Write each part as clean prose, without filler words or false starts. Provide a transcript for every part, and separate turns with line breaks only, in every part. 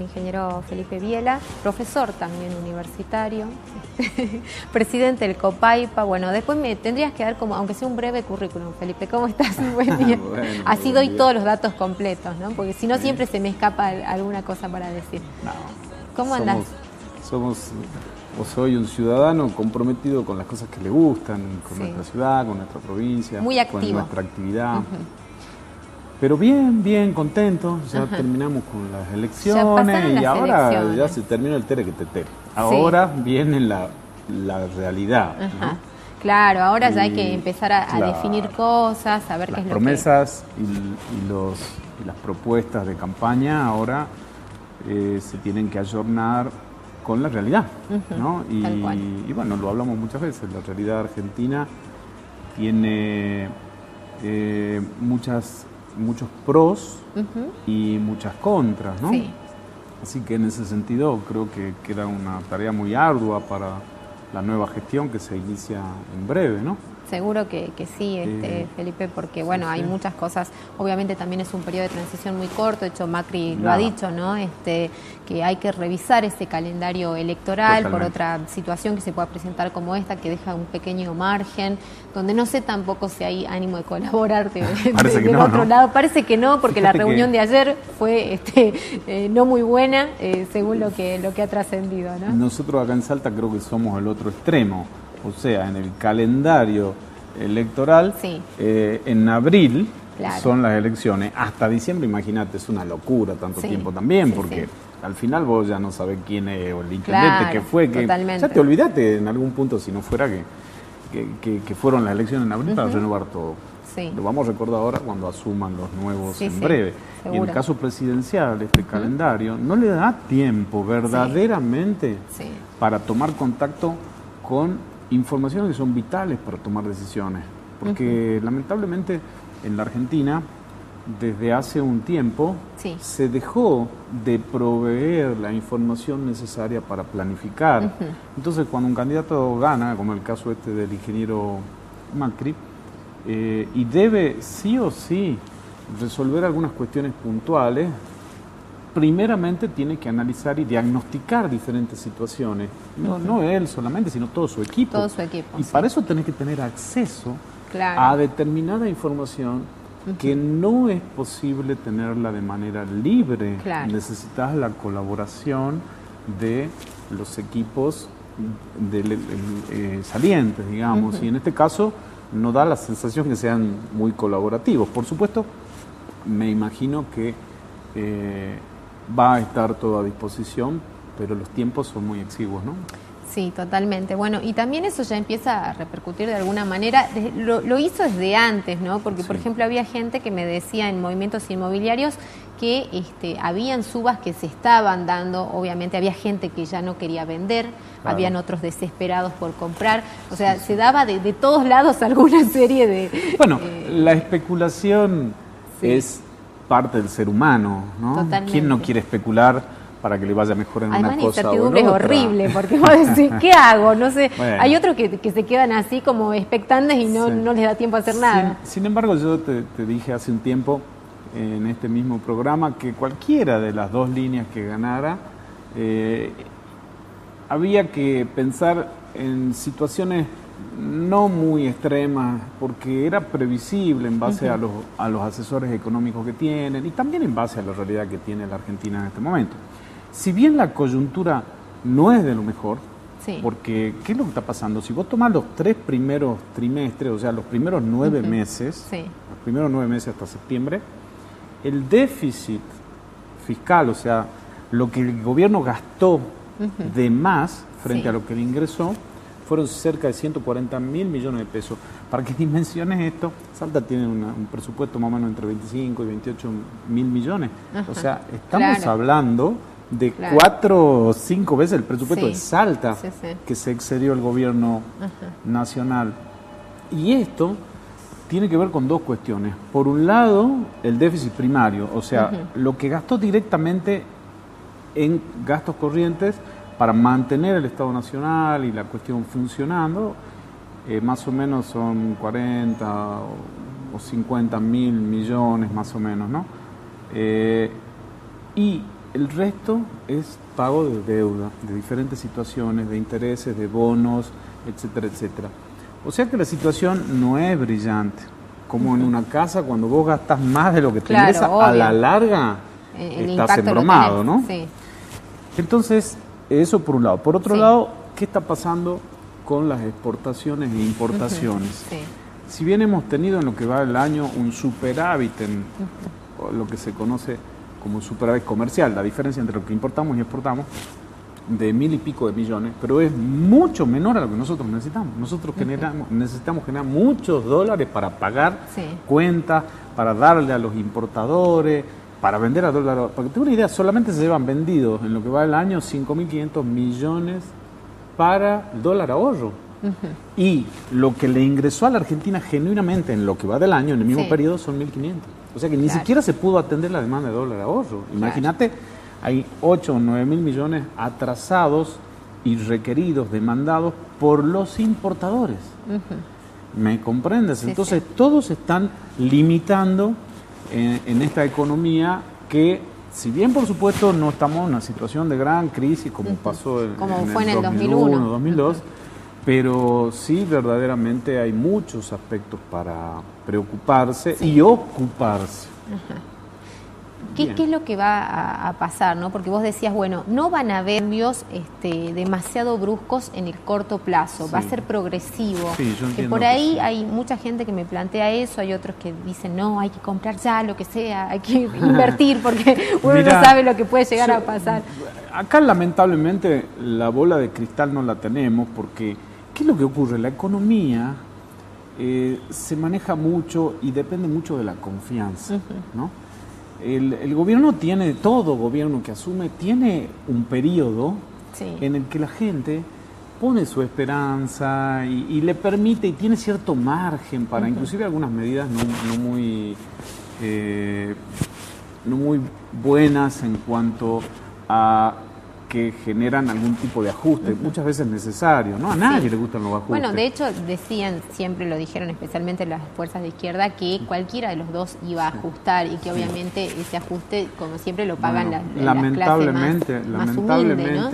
Ingeniero Felipe Biela, profesor también universitario, presidente del Copaipa. Bueno, después me tendrías que dar como, aunque sea un breve currículum, Felipe. ¿Cómo estás? Buen día.
Bueno,
así
buen
doy
día.
todos los datos completos, ¿no? Porque si no
Sí.
siempre se me escapa alguna cosa para decir.
No,
¿Cómo andás?
Soy un ciudadano comprometido con las cosas que le gustan, con
Sí.
nuestra ciudad, con nuestra provincia,
Muy activo.
con nuestra actividad.
Ujú.
Pero bien contento. Ya
Ajá.
terminamos con las
pasaron
elecciones y
las
ahora
elecciones.
ya se terminó el tere que te tere. Ahora viene la realidad,
Ajá.
¿no?
Claro, ahora ya hay
Y,
que empezar a
claro,
definir cosas, a ver qué
las
es lo
promesas y las propuestas de campaña ahora se tienen que ayornar con la realidad,
Ujú,
¿no?
tal cual.
Y bueno, lo hablamos muchas veces, la realidad argentina tiene muchos pros
Ujú.
y muchas contras, ¿no?
Sí.
Así que en ese sentido creo que queda una tarea muy ardua para la nueva gestión que se inicia en breve, ¿no?
Seguro que sí, Felipe, porque bueno,
sí,
hay
sí.
muchas cosas. Obviamente también es un periodo de transición muy corto. De hecho, Macri lo
Nada.
ha dicho, ¿no? Que hay que revisar ese calendario electoral por
Totalmente.
otra situación que se pueda presentar como esta, que deja un pequeño margen, donde no sé tampoco si hay ánimo de colaborar
Parece que
del
no,
otro
¿no?
lado. Parece que no, porque
Fíjate
la reunión
que-
de ayer fue no muy buena, según lo que ha trascendido, ¿no?
Nosotros acá en Salta creo que somos el otro extremo, o sea, en el calendario electoral,
Sí.
En abril
Claro.
son las elecciones, hasta diciembre, imagínate, es una locura tanto
Sí,
tiempo también,
sí,
porque
sí.
al final vos ya no sabés quién es, o el intendente
Claro,
que fue, que
totalmente.
ya te olvidaste en algún punto si no fuera que fueron las elecciones en abril para renovar todo.
Sí.
Lo vamos a recordar ahora cuando asuman los nuevos
Sí,
en
sí,
breve. Y en
seguro.
el caso presidencial, este calendario no le da tiempo verdaderamente
Sí.
para tomar contacto con informaciones que son vitales para tomar decisiones. Porque lamentablemente en la Argentina, desde hace un tiempo,
Sí.
se dejó de proveer la información necesaria para planificar. Entonces, cuando un candidato gana, como el caso del ingeniero Macri, y debe sí o sí resolver algunas cuestiones puntuales, primeramente tiene que analizar y diagnosticar diferentes situaciones. No él solamente, sino todo su equipo.
Todo su equipo,
Y
sí.
para eso tenés que tener acceso
Claro.
a determinada información que no es posible tenerla de manera libre.
Claro.
Necesitas la colaboración de los equipos salientes, digamos. Y en este caso no da la sensación que sean muy colaborativos. Por supuesto, me imagino que va a estar todo a disposición, pero los tiempos son muy exiguos, ¿no?
Sí, totalmente. Bueno, y también eso ya empieza a repercutir de alguna manera. Lo hizo desde antes, ¿no? Porque, por
Sí.
ejemplo, había gente que me decía en movimientos inmobiliarios que habían subas que se estaban dando. Obviamente había gente que ya no quería vender,
Claro.
habían otros desesperados por comprar. O sea, se daba de todos lados alguna serie de...
Bueno, la especulación
sí.
es parte del ser humano, ¿no?
Totalmente.
¿Quién no quiere especular para que le vaya mejor en
Además,
una
la
cosa o en
incertidumbre es
otra?
horrible, porque vos decís, ¿qué hago? No sé.
Bueno.
Hay otros que se quedan así como expectantes y no,
Sí.
no les da tiempo a hacer nada.
Sin embargo, yo te dije hace un tiempo en este mismo programa que cualquiera de las dos líneas que ganara, había que pensar en situaciones no muy extremas, porque era previsible en base a los asesores económicos que tienen y también en base a la realidad que tiene la Argentina en este momento. Si bien la coyuntura no es de lo mejor,
Sí.
porque ¿qué es lo que está pasando? Si vos tomás los 3 primeros trimestres, o sea, los primeros 9 meses,
Sí.
los primeros 9 meses hasta septiembre, el déficit fiscal, o sea, lo que el gobierno gastó de más frente
Sí.
a lo que le ingresó, fueron cerca de 140.000 millones de pesos. Para que dimensiones esto, Salta tiene un presupuesto más o menos entre 25 y 28 mil millones.
Ajá.
O sea, estamos
Claro.
hablando de
Claro.
4 o 5 veces el presupuesto
Sí.
de Salta
Sí, sí.
que se excedió el gobierno nacional. Y esto tiene que ver con dos cuestiones. Por un lado, el déficit primario, o sea, lo que gastó directamente en gastos corrientes para mantener el Estado Nacional y la cuestión funcionando, más o menos son 40 o 50 mil millones más o menos, ¿no? Y El resto es pago de deuda, de diferentes situaciones, de intereses, de bonos, etcétera, etcétera. O sea que la situación no es brillante. Como en una casa, cuando vos gastas más de lo que te ingresa, a la larga estás embromado, ¿no? Sí. Entonces, eso por un lado. Por otro lado, ¿qué está pasando con las exportaciones e importaciones? Sí. Si bien hemos tenido en lo que va del año un superávit en lo que se conoce como superávit comercial, la diferencia entre lo que importamos y exportamos, de 1.000 y pico de millones, pero es mucho menor a lo que nosotros necesitamos. Nosotros necesitamos generar muchos dólares para pagar cuentas, para darle a los importadores, para vender a dólar. Para que tenga una idea, solamente se llevan vendidos en lo que va del año 5.500 millones para el dólar ahorro. Y lo que le ingresó a la Argentina genuinamente en lo que va del año, en el mismo periodo, son 1.500. O sea que ni siquiera se pudo atender la demanda de dólar ahorro. Imagínate, hay 8 o 9.000 millones atrasados y requeridos, demandados por los importadores. ¿Me comprendes? Entonces todos están limitando en esta economía que, si bien por supuesto no estamos en una situación de gran crisis como pasó
fue en el 2001,
2002, pero sí verdaderamente hay muchos aspectos para preocuparse y ocuparse.
¿Qué es lo que va a pasar, ¿no? Porque vos decías, bueno, no van a haber cambios demasiado bruscos en el corto plazo, va a ser progresivo.
Sí, yo entiendo
que por ahí hay mucha gente que me plantea eso, hay otros que dicen, no, hay que comprar ya lo que sea, hay que invertir porque uno no sabe lo que puede llegar a pasar.
Acá lamentablemente la bola de cristal no la tenemos porque, ¿qué es lo que ocurre? La economía se maneja mucho y depende mucho de la confianza, ¿no? El gobierno tiene, todo gobierno que asume, tiene un periodo en el que la gente pone su esperanza y le permite y tiene cierto margen para inclusive algunas medidas no muy buenas en cuanto a que generan algún tipo de ajuste, muchas veces necesario, ¿no? A nadie le gustan los ajustes.
Bueno, de hecho decían, siempre lo dijeron, especialmente las fuerzas de izquierda, que cualquiera de los dos iba a ajustar y que obviamente ese ajuste, como siempre, lo pagan las clases más humildes, ¿no?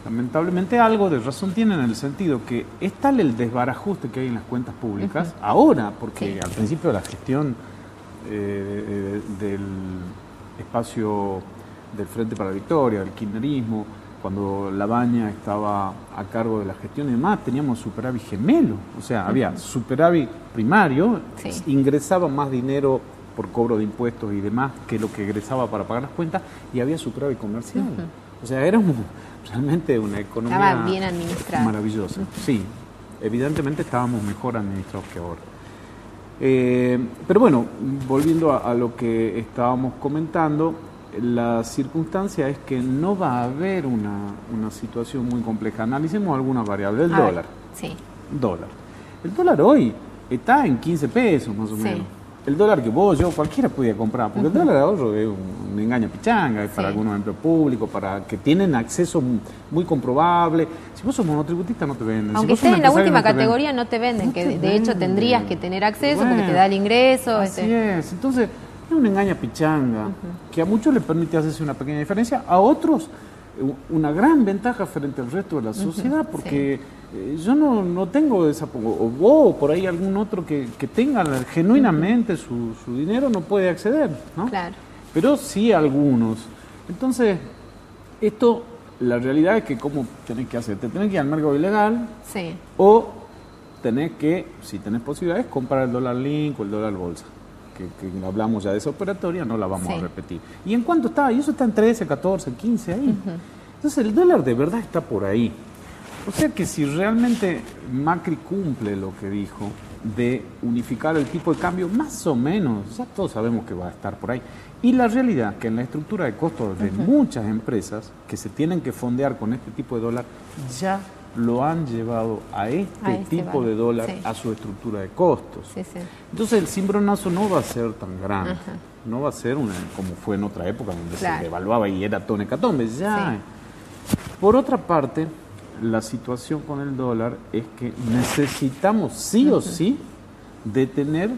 Lamentablemente algo de razón tienen en el sentido que es tal el desbarajuste que hay en las cuentas públicas, ahora, porque al principio de la gestión del espacio del Frente para la Victoria, del kirchnerismo, cuando Labaña estaba a cargo de la gestión y demás, teníamos superávit gemelo, o sea, había superávit primario, ingresaba más dinero por cobro de impuestos y demás que lo que egresaba para pagar las cuentas, y había superávit comercial. O sea, éramos realmente una economía
estaba bien administrada,
maravillosa. Sí, evidentemente estábamos mejor administrados que ahora. Pero bueno, volviendo a lo que estábamos comentando, la circunstancia es que no va a haber una situación muy compleja. Analicemos algunas variables. El dólar. Dólar. El dólar hoy está en 15 pesos más o menos. El dólar que vos, yo, cualquiera podía comprar, porque el dólar de ahorro es un engaño pichanga, es para algunos empleos públicos, para que tienen acceso muy comprobable. Si vos sos monotributista no te venden.
Aunque estés en la última categoría no te venden, que de hecho tendrías que tener acceso porque te da el ingreso.
Así es, entonces es un engaño pichanga que a muchos les permite hacerse una pequeña diferencia, a otros una gran ventaja frente al resto de la sociedad, porque yo no tengo esa, o vos o por ahí algún otro que tenga genuinamente su dinero no puede acceder, ¿no?
Claro.
Pero sí algunos. Entonces, esto, la realidad es que ¿cómo tenés que hacer? Te tenés que ir al mercado ilegal o tenés que, si tenés posibilidades, comprar el dólar link o el dólar bolsa. Que hablamos ya de esa operatoria, no la vamos a repetir. ¿Y en cuánto está? Y eso está en 13, 14, 15 ahí. Entonces el dólar de verdad está por ahí. O sea que si realmente Macri cumple lo que dijo de unificar el tipo de cambio, más o menos, ya todos sabemos que va a estar por ahí. Y la realidad es que en la estructura de costos de muchas empresas que se tienen que fondear con este tipo de dólar, ya lo han llevado a este tipo de dólar a su estructura de costos. Entonces el cimbronazo no va a ser tan grande, no va a ser como fue en otra época donde se devaluaba y era todo hecatombe. Por otra parte, la situación con el dólar es que necesitamos sí o sí detener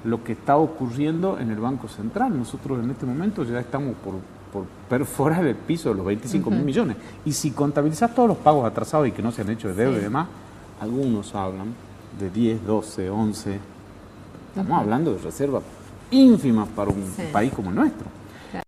lo que está ocurriendo en el Banco Central. Nosotros en este momento ya estamos por perforar el piso de los 25 mil millones. Y si contabilizás todos los pagos atrasados y que no se han hecho de deuda y demás, algunos hablan de 10, 12, 11. Estamos hablando de reservas ínfimas para un país como el nuestro.